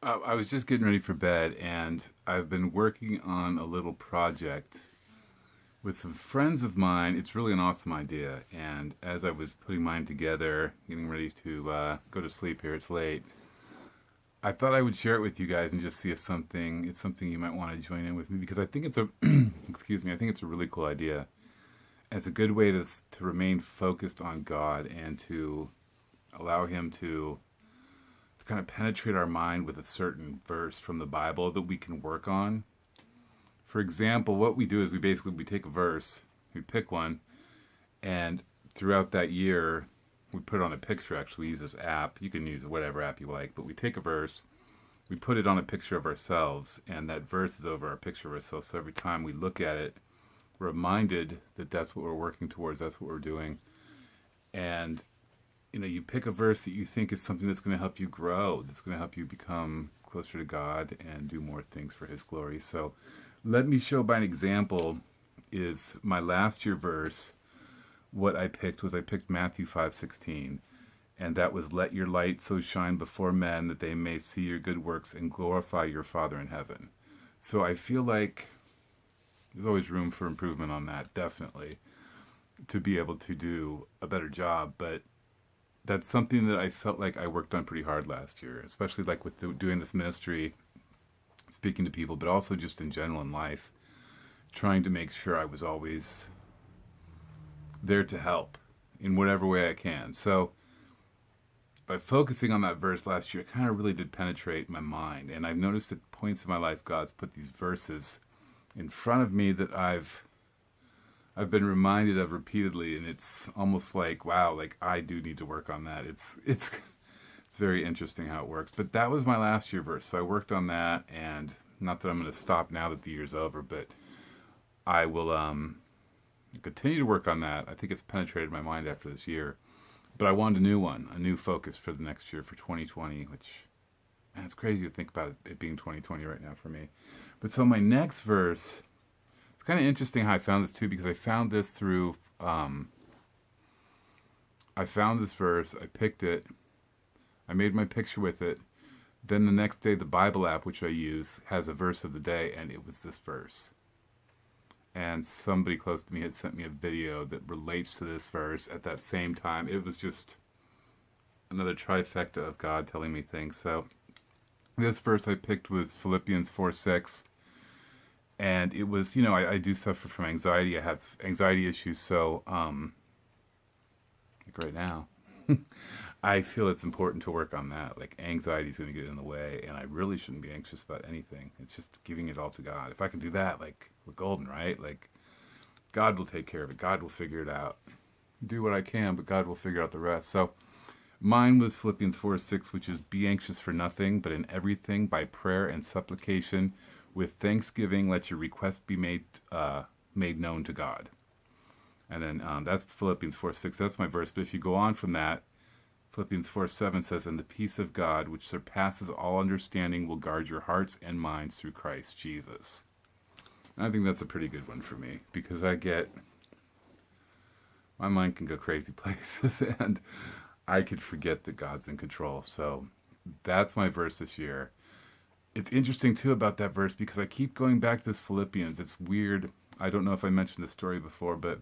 I was just getting ready for bed, and I've been working on a little project with some friends of mine. It's really an awesome idea, and as I was putting mine together, getting ready to go to sleep here, it's late. I thought I would share it with you guys and just see if it's something you might want to join in with me because I think it's a excuse me, I think it's a really cool idea. And it's a good way to remain focused on God and to allow Him to kind of penetrate our mind with a certain verse from the Bible that we can work on. For example, what we do is we take a verse, we pick one, and throughout that year, we put it on a picture. Actually, we use this app. You can use whatever app you like, but we take a verse, we put it on a picture of ourselves, and that verse is over our picture of ourselves. So every time we look at it, we're reminded that that's what we're working towards, that's what we're doing. And you pick a verse that you think is something that's going to help you grow, that's going to help you become closer to God and do more things for His glory. So let me show by an example is my last year verse. What I picked Matthew 5:16, and that was, "Let your light so shine before men that they may see your good works and glorify your Father in heaven." So I feel like there's always room for improvement on that, definitely, to be able to do a better job, but that's something that I felt like I worked on pretty hard last year, especially like with doing this ministry, speaking to people, but also just in general in life, trying to make sure I was always there to help in whatever way I can. So by focusing on that verse last year, it kind of really did penetrate my mind. And I've noticed at points in my life, God's put these verses in front of me that I've been reminded of repeatedly, and it's almost like, wow, like I do need to work on that. It's very interesting how it works. But that was my last year verse, so I worked on that, and not that I'm going to stop now that the year's over, but I will continue to work on that. I think it's penetrated my mind after this year. But I wanted a new one, a new focus for the next year, for 2020, which, man, it's crazy to think about it being 2020 right now for me. But so my next verse, it's kind of interesting how I found this too, because I found this through, I found this verse, I picked it, I made my picture with it. Then the next day, the Bible app, which I use, has a verse of the day, and it was this verse. And somebody close to me had sent me a video that relates to this verse at that same time. It was just another trifecta of God telling me things. So this verse I picked was Philippians 4:6. And it was, I do suffer from anxiety. I have anxiety issues. So, like right now, I feel it's important to work on that. Like anxiety is going to get in the way, and I really shouldn't be anxious about anything. It's just giving it all to God. If I can do that, like we're golden, right? Like God will take care of it. God will figure it out. Do what I can, but God will figure out the rest. So mine was Philippians 4:6, which is, "Be anxious for nothing, but in everything by prayer and supplication with thanksgiving let your requests be made known to God." And then that's Philippians 4:6. That's my verse. But if you go on from that, Philippians 4:7 says, "And the peace of God, which surpasses all understanding, will guard your hearts and minds through Christ Jesus." And I think that's a pretty good one for me, because my mind can go crazy places, and I could forget that God's in control. So that's my verse this year. It's interesting, too, about that verse, because I keep going back to this Philippians. It's weird. I don't know if I mentioned this story before, but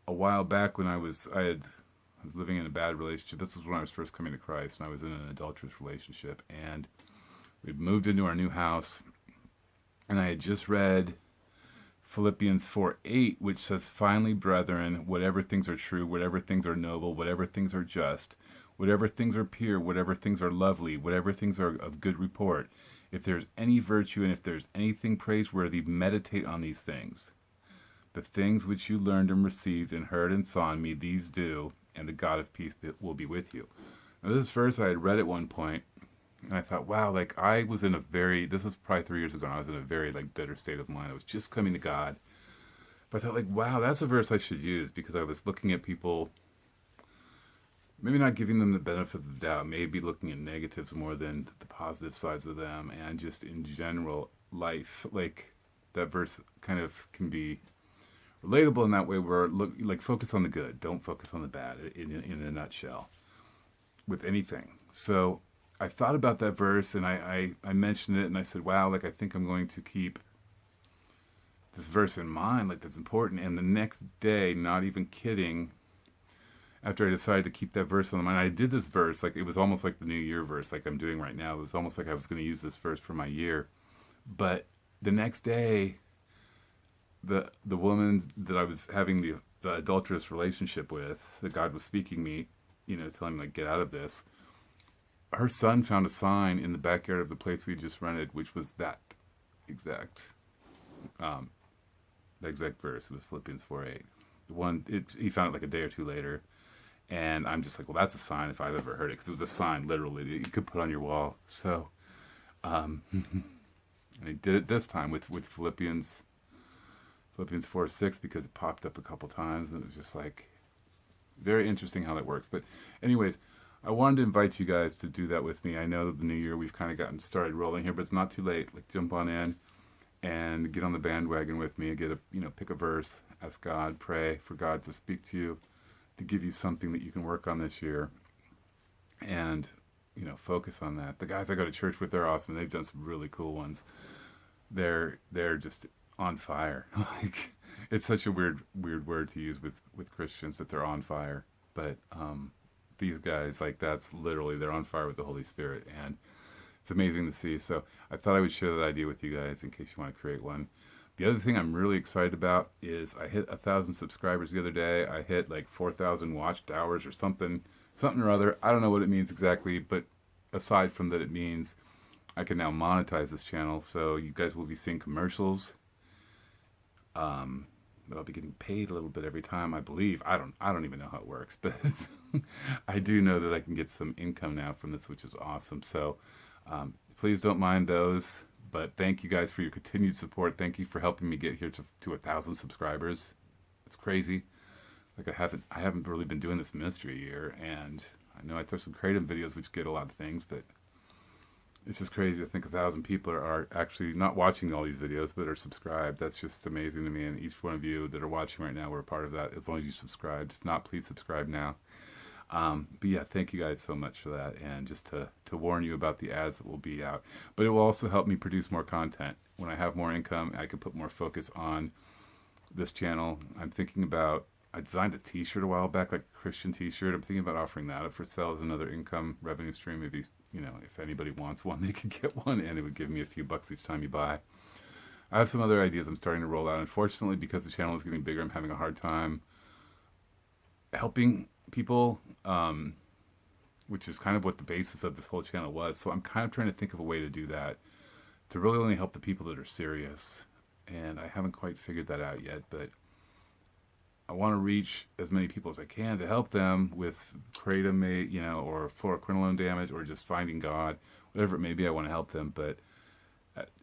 a while back when I was living in a bad relationship. This was when I was first coming to Christ, and I was in an adulterous relationship. And we'd moved into our new house, and I had just read Philippians 4:8, which says, "Finally, brethren, whatever things are true, whatever things are noble, whatever things are just, whatever things are pure, whatever things are lovely, whatever things are of good report, if there's any virtue and if there's anything praiseworthy, meditate on these things. The things which you learned and received and heard and saw in me, these do, and the God of peace will be with you." Now, this verse I had read at one point, and I thought, wow, like I was in this was probably 3 years ago, and I was in a very bitter state of mind. I was just coming to God. But I thought, wow, that's a verse I should use, because I was looking at people, maybe not giving them the benefit of the doubt, maybe looking at negatives more than the positive sides of them, and just in general life, like that verse kind of can be relatable in that way, where focus on the good, don't focus on the bad, in a nutshell, with anything. So I thought about that verse, and I mentioned it, and I said, wow, like I think I'm going to keep this verse in mind, like that's important. And the next day, not even kidding, after I decided to keep that verse on the mind, I did this verse, like it was almost like the New Year verse, like I'm doing right now. It was almost like I was going to use this verse for my year. But the next day, the woman that I was having the adulterous relationship with, that God was speaking me, telling me like, get out of this. Her son found a sign in the backyard of the place we just rented, which was that exact, verse. It was Philippians 4:8. He found it like a day or two later, and I'm just like, well, that's a sign if I've ever heard it, because it was a sign literally that you could put on your wall. So, and he did it this time with Philippians 4:6, because it popped up a couple times, and it was just like very interesting how that works. But anyways, I wanted to invite you guys to do that with me. I know that the new year we've kind of gotten started rolling here, but it's not too late. Like, jump on in and get on the bandwagon with me. Pick a verse, ask God, pray for God to speak to you, to give you something that you can work on this year, and focus on that. The guys I go to church with, they're awesome. They've done some really cool ones. They're just on fire. Like, it's such a weird word to use with Christians, that they're on fire, but these guys, like, that's literally, they're on fire with the Holy Spirit, and it's amazing to see. So I thought I would share that idea with you guys in case you want to create one. The other thing I'm really excited about is I hit 1,000 subscribers the other day. I hit like 4,000 watched hours or something or other. I don't know what it means exactly, but aside from that, it means I can now monetize this channel. So you guys will be seeing commercials. But I'll be getting paid a little bit every time, I believe. I don't even know how it works, but I do know that I can get some income now from this, which is awesome. So please don't mind those. But thank you guys for your continued support. Thank you for helping me get here to 1,000 subscribers. It's crazy. Like, I haven't really been doing this ministry a year, and I know I throw some creative videos which get a lot of things, but it's just crazy to think 1,000 people are actually not watching all these videos, but are subscribed. That's just amazing to me. And each one of you that are watching right now, we're a part of that, as long as you subscribed. If not, please subscribe now. But yeah, thank you guys so much for that. And just to warn you about the ads that will be out. But it will also help me produce more content. When I have more income, I can put more focus on this channel. I'm thinking about, I designed a t-shirt a while back, like a Christian t-shirt. I'm thinking about offering that up for sale as another income revenue stream. Maybe, if anybody wants one, they could get one, and it would give me a few bucks each time you buy. I have some other ideas I'm starting to roll out. Unfortunately, because the channel is getting bigger, I'm having a hard time helping people, which is kind of what the basis of this whole channel was. So I'm kind of trying to think of a way to do that, to really only help the people that are serious. And I haven't quite figured that out yet, but I want to reach as many people as I can to help them with kratom, or fluoroquinolone damage, or just finding God, whatever it may be. I want to help them, but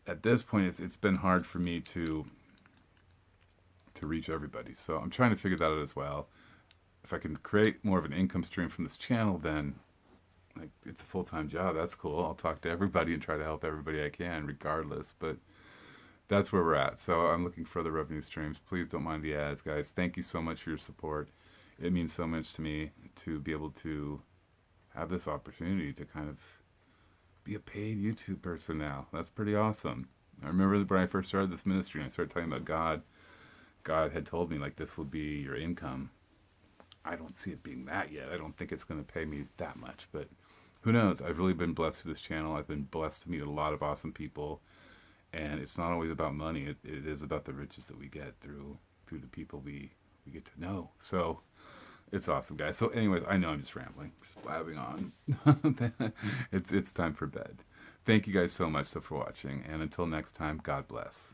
at this point, it's been hard for me to reach everybody. So I'm trying to figure that out as well. If I can create more of an income stream from this channel, then like, it's a full-time job. That's cool. I'll talk to everybody and try to help everybody I can, regardless. But that's where we're at. So I'm looking for other revenue streams. Please don't mind the ads, guys. Thank you so much for your support. It means so much to me to be able to have this opportunity to kind of be a paid YouTube person now. That's pretty awesome. I remember when I first started this ministry and I started talking about God. God had told me, like, this will be your income. I don't see it being that yet. I don't think it's going to pay me that much, but who knows? I've really been blessed through this channel. I've been blessed to meet a lot of awesome people. And it's not always about money. It is about the riches that we get through the people we get to know. So it's awesome, guys. So anyways, I know I'm just rambling, just blabbing on. It's time for bed. Thank you guys so much for watching. And until next time, God bless.